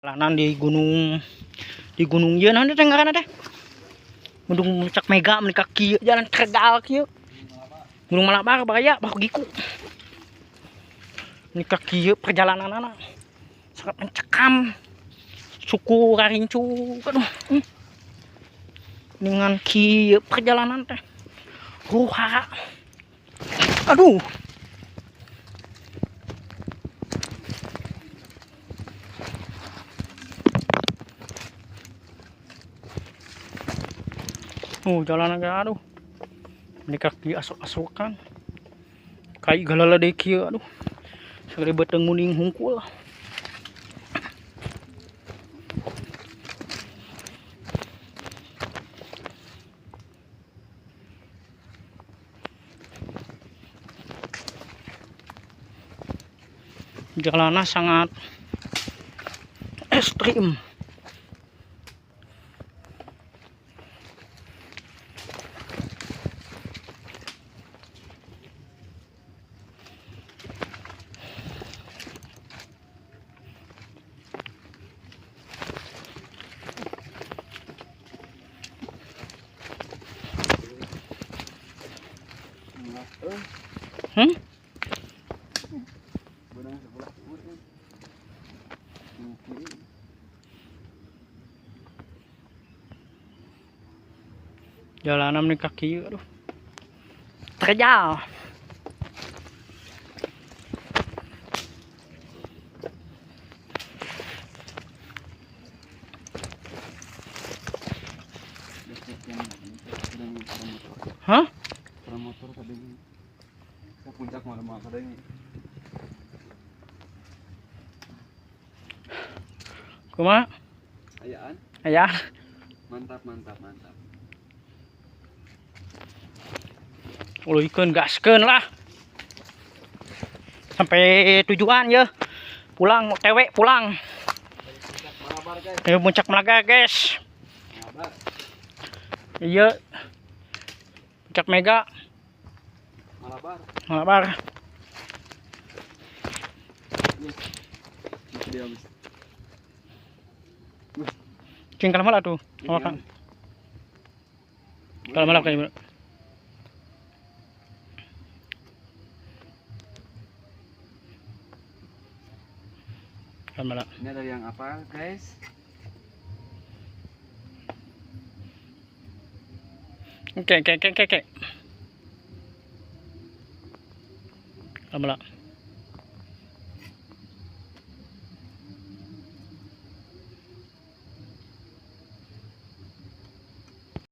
Jalanan di gunung ieu naon teh ngaranna teh? Gunung Puncak Mega meuni kaki jalan tergal kieu. Gunung Malabar bahaya bahu giku. Ini kaki ieu perjalananana sangat mencekam. Suku Rarincu aduh. Dengan kieu perjalanan teh. Ruha. Aduh. Jalan agak aduh. Ini kaki asok-asokan. Kai galala deui kieu aduh. Sagede beteng muning hungkul. Jalannya sangat ekstrim. Jalanan nih kaki aduh. Terjal. Hah? Motor kadang ke puncak malam kadang. Kumaha? Ayaan? Aya. Mantap, mantap, mantap. Uluykeun gaskeun lah. Sampai tujuan ya. Pulang TW pulang. Ayo Puncak Malabar, guys. Iya. Puncak Mega. Malabar. Cing kalau malah tuh. Makan. Kalau malah kayak malah. Ini ada yang apa, guys? Oke. Malah.